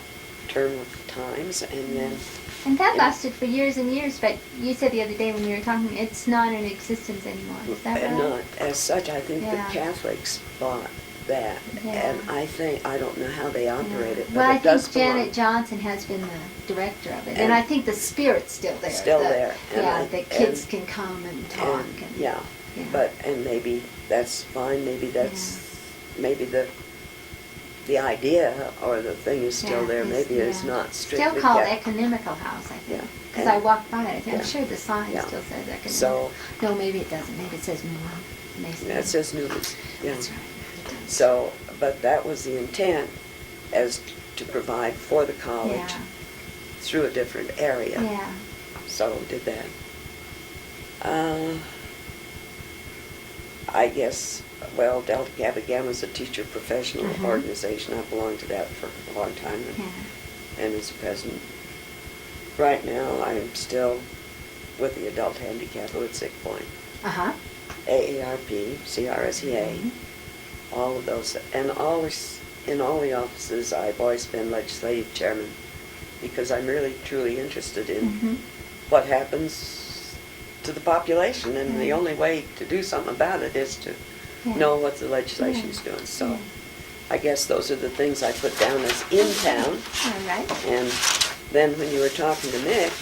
term of times, and then And that lasted for years and years, but you said the other day when we were talking, it's not in existence anymore. Is that right? and not as such. I think Yeah. the Catholics bought that, Yeah. and I don't know how they operate it, but Well, I it does think belong. Janet Johnson has been the director of it, and And- I think the spirit's still there. Still there, and Yeah, I- the kids and- can come and talk. And, Yeah, yeah. but and maybe that's fine. Maybe that's maybe the idea or the thing is still Yeah, there. Maybe it's yeah. not strictly Still called kept. Ecumenical House, I think. Yeah. Because And- I walked by it. I'm yeah. sure the sign Yeah. still says Ecumenical. So- No, maybe it doesn't. Maybe it says Newell. Mason. That says Newlands. Yeah. That's right. It does. So, but that was the intent, as to provide for the college Yeah. through a different area. Yeah. So we did that. I guess, well, Delta Kappa Gamma is a teacher professional Mhm. organization. I belonged to that for a long time, Yeah. and as president. Right now, I'm still with the Adult Handicap at Sick Point, Uh-huh. AARP, CRSEA, Mhm. all of those, and in all the offices, I've always been legislative chairman, because I'm really truly interested in Mhm. what happens to the population, and the Yeah. only way to do something about it is to Yeah. know what the legislation's doing. So, Yeah. I guess those are the things I put down as in town. All right. And then when you were talking to Mick,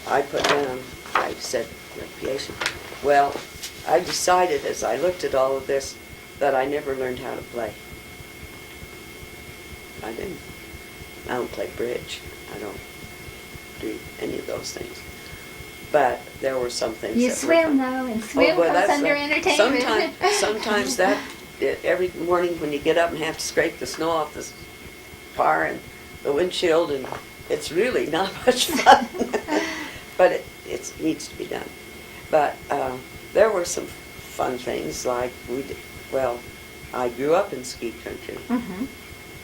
I put down, I said, recreation. Well, I decided as I looked at all of this that I never learned how to play. I didn't. I don't play bridge. I don't do any of those things. But there were some things You that swim were though, and swim well, comes that's under entertainment. Sometimes that, every morning when you get up and have to scrape the snow off the car and the windshield, and it's really not much fun. But it needs to be done. But there were some fun things like I grew up in ski country. Mm-hmm.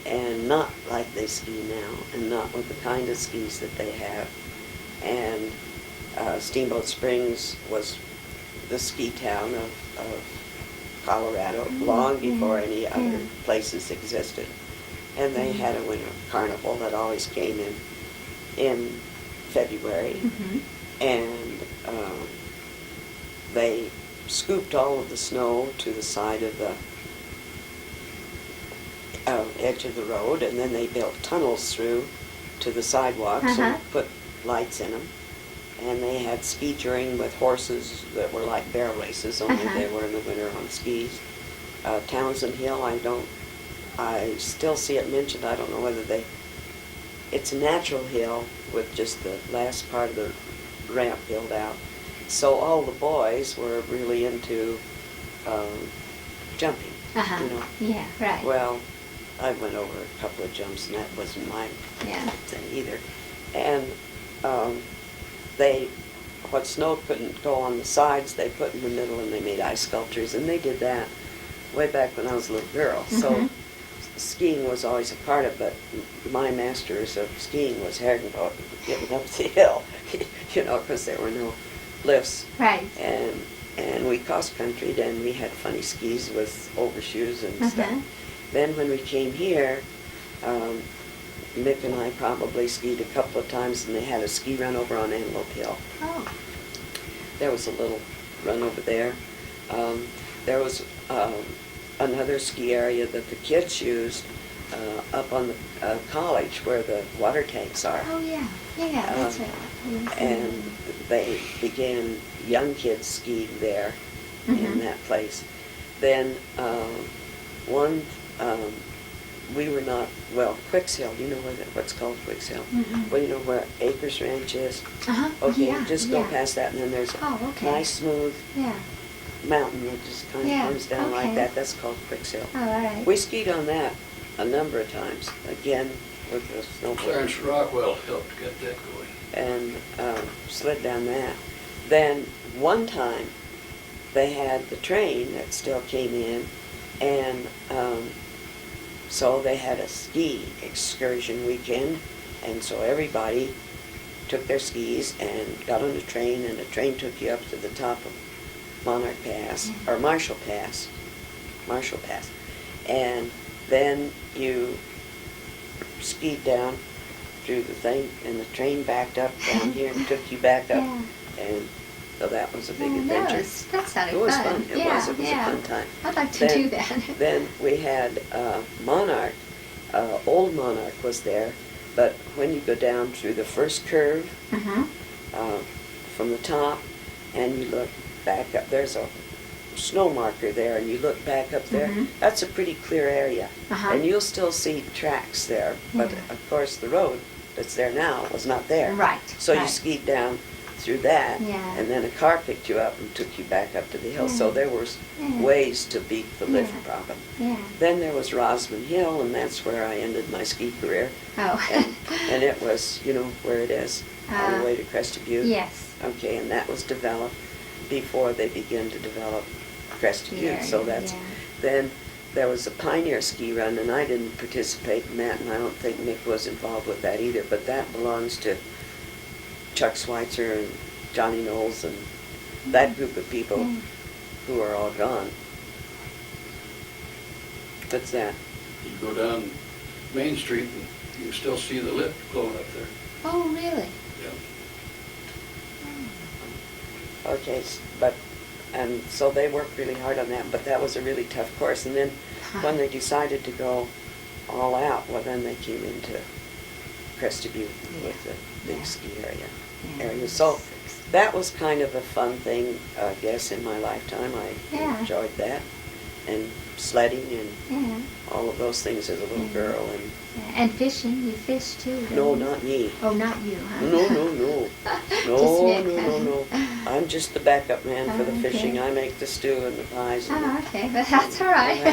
And not like they ski now, and not with the kind of skis that they have. And Steamboat Springs was the ski town of Colorado long before any other places existed. And they had a winter carnival that always came in February. Mm-hmm. And they scooped all of the snow to the side of the edge of the road, and then they built tunnels through to the sidewalks and put lights in them. And they had ski touring with horses that were like barrel races, only they were in the winter on skis. Townsend Hill, I still see it mentioned. I don't know whether it's a natural hill with just the last part of the ramp built out. So all the boys were really into jumping, you know. Yeah, right. Well, I went over a couple of jumps, and that wasn't my thing either. And what snow couldn't go on the sides, they put in the middle, and they made ice sculptures, and they did that way back when I was a little girl. So skiing was always a part of it, but my masters of skiing was herrenboat, getting up the hill, you know, because there were no lifts. Right. And we cross-countryed, and we had funny skis with overshoes and stuff. Then when we came here, Mick and I probably skied a couple of times, and they had a ski run over on Antelope Hill. Oh. There was a little run over there. There was another ski area that the kids used up on the college where the water tanks are. Oh, yeah. Yeah, that's right. And they began, young kids skiing there in that place. Then we were not, Quicks Hill, you know what's called Quicks Hill? Well, you know where Acres Ranch is? Okay, just go past that, and then there's a nice smooth mountain that just kind of comes down like that. That's called Quicks Hill. Oh, all right. We skied on that a number of times, again with the snowboard. Clarence Rockwell helped get that going. And slid down that. Then one time they had the train that still came in, and so they had a ski excursion weekend, and so everybody took their skis and got on a train, and the train took you up to the top of Monarch Pass, or Marshall Pass, and then you skied down through the thing, and the train backed up down here and took you back up, and so that was a big adventure. That sounded It was fun. fun. It was a fun time. I'd like to do that. Then we had Monarch. Old Monarch was there, but when you go down through the first curve from the top, and you look back up, there's a snow marker there, and you look back up there, that's a pretty clear area. And you'll still see tracks there, but of course the road that's there now was not there. Right. So you skied down through that, Yeah. and then a car picked you up and took you back up to the hill. So there were ways to beat the lift problem. Yeah. Then there was Rosman Hill, and that's where I ended my ski career. Oh. And it was, you know, where it is, on the way to Crested Butte. Yes. Okay, and that was developed before they began to develop Crested Butte. So that's, then there was a Pioneer ski run, and I didn't participate in that, and I don't think Mick was involved with that either, but that belongs to Chuck Schweitzer and Johnny Knowles and that group of people who are all gone. What's that? You go down Main Street and you can still see the lift going up there. Oh, really? Yeah. Okay, and so they worked really hard on that, but that was a really tough course. And then when they decided to go all out, well, then they came into Crested Butte with the big ski area. So that was kind of a fun thing, I guess, in my lifetime. I enjoyed that, and sledding and Yeah. all of those things as a little girl. And And fishing, you fish too, don't no, you? not me. Oh, not you, huh? No, no, no. Just No, Mick, no, no, no. I'm just the backup man for the Oh, okay. fishing. I make the stew and the pies. And Oh, okay, but that's all right.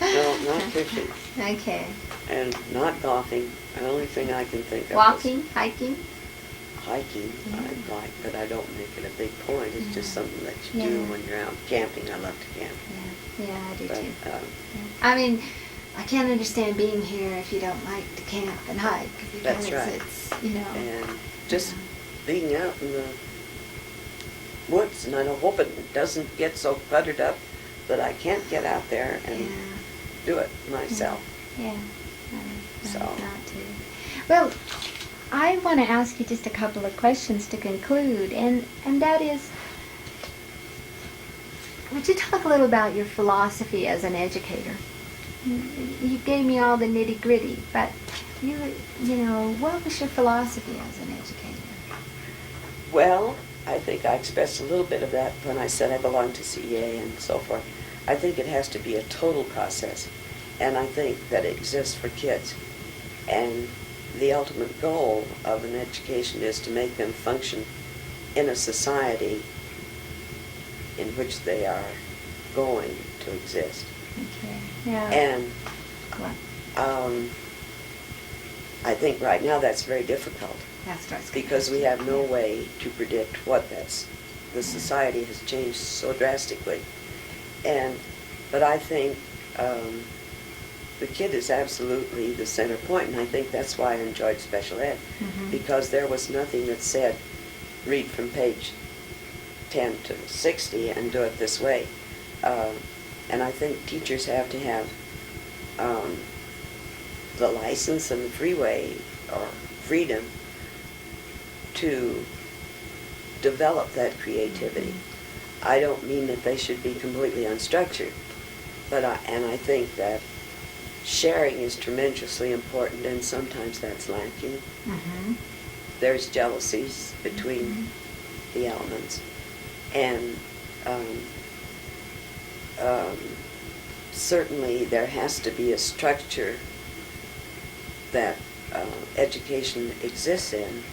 no, not fishing. Okay. And not golfing. The only thing I can think of Walking, hiking? is hiking. I like, but I don't make it a big point. It's just something that you do Yeah. when you're out camping. I love to camp. Yeah, I do But, too. Yeah. I mean, I can't understand being here if you don't like to camp and hike. Because That's right. It's, you know. And just being out in the woods, and I hope it doesn't get so cluttered up that I can't get out there and do it myself. Yeah. So. Not to. Well, I want to ask you just a couple of questions to conclude, and that is, would you talk a little about your philosophy as an educator? You gave me all the nitty gritty, but you know, what was your philosophy as an educator? Well, I think I expressed a little bit of that when I said I belong to CEA and so forth. I think it has to be a total process, and I think that it exists for kids. And the ultimate goal of an education is to make them function in a society in which they are going to exist. Okay. Yeah. And Well, I think right now that's very difficult that's what I was gonna because we ask have you. no Yeah. way to predict what that's. The society has changed so drastically. But I think the kid is absolutely the center point, and I think that's why I enjoyed special ed, Mhm. because there was nothing that said, read from page 10 to 60 and do it this way. And I think teachers have to have the license and the freeway or freedom to develop that creativity. I don't mean that they should be completely unstructured, but I think that sharing is tremendously important, and sometimes that's lacking. Mhm. There's jealousies between the elements, and certainly there has to be a structure that education exists in,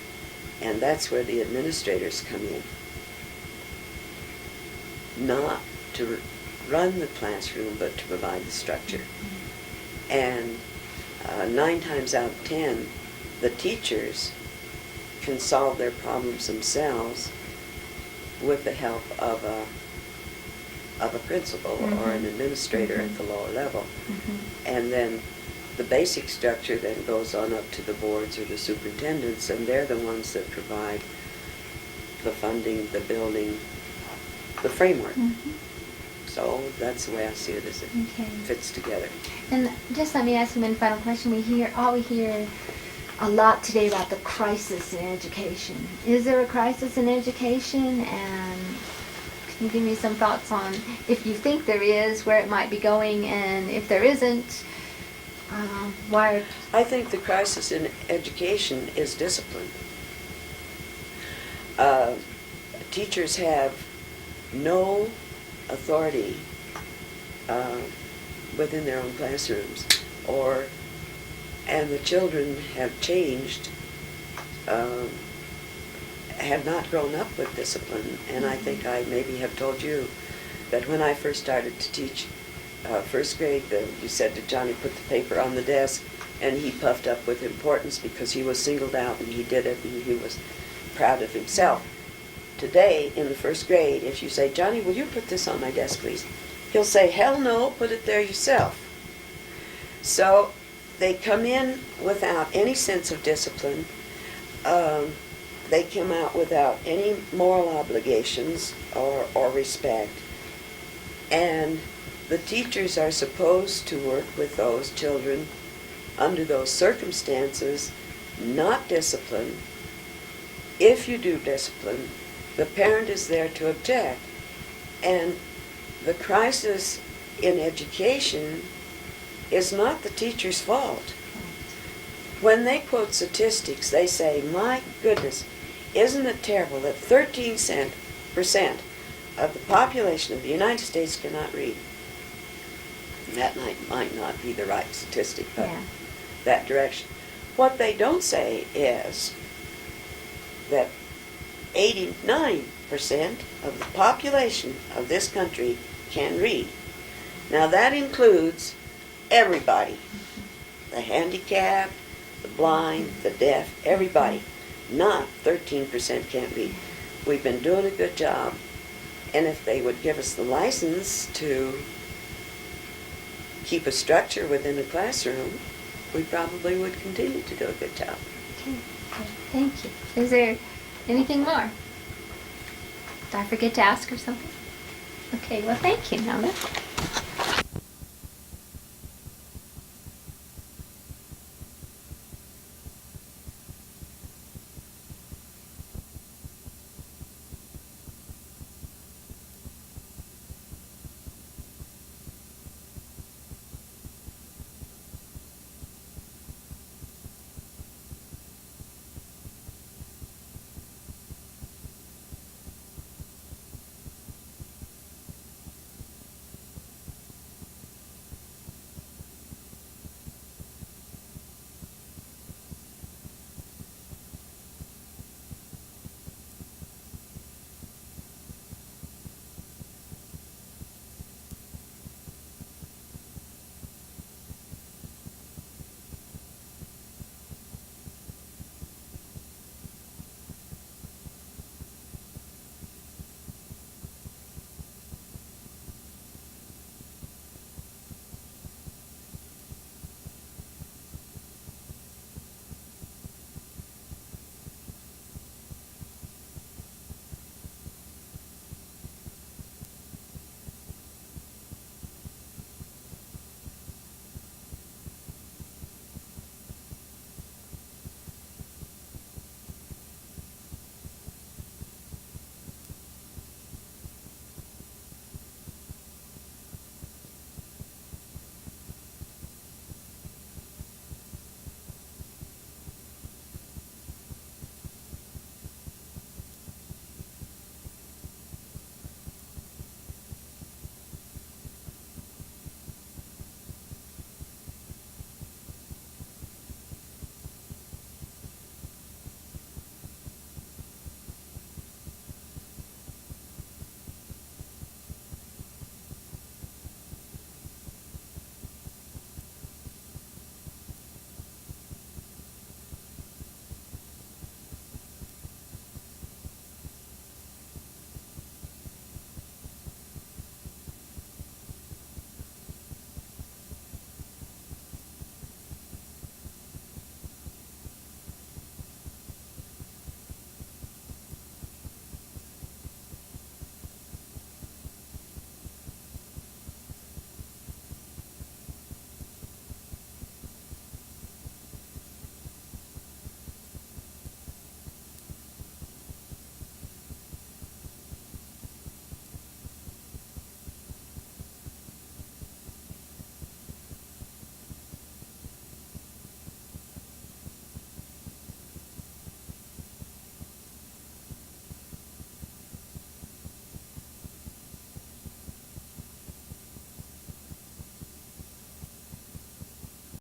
and that's where the administrators come in. Not to run the classroom, but to provide the structure. And 9 times out of 10, the teachers can solve their problems themselves with the help of a principal or an administrator at the lower level. And then the basic structure then goes on up to the boards or the superintendents, and they're the ones that provide the funding, the building, the framework. So that's the way I see it, as it Okay. fits together. And just let me ask you one final question. We hear a lot today about the crisis in education. Is there a crisis in education? And can you give me some thoughts on if you think there is, where it might be going, and if there isn't, why? I think the crisis in education is discipline. Teachers have no authority within their own classrooms, and the children have changed, have not grown up with discipline. And I think I maybe have told you that when I first started to teach first grade, you said to Johnny, put the paper on the desk, and he puffed up with importance because he was singled out and he did it and he was proud of himself. Today, in the first grade, if you say, Johnny, will you put this on my desk, please? He'll say, hell no, put it there yourself. So they come in without any sense of discipline. They come out without any moral obligations or respect. And the teachers are supposed to work with those children under those circumstances, not discipline. If you do discipline, the parent is there to object. And the crisis in education is not the teacher's fault. When they quote statistics, they say, my goodness, isn't it terrible that 13% of the population of the United States cannot read? And that might not be the right statistic, but Yeah. that direction. What they don't say is that 89% of the population of this country can read. Now that includes everybody. The handicapped, the blind, the deaf, everybody. Not 13% can't read. We've been doing a good job. And if they would give us the license to keep a structure within a classroom, we probably would continue to do a good job. Okay. Thank you. Is there anything more? Did I forget to ask her something? Okay, well, thank you, Nona.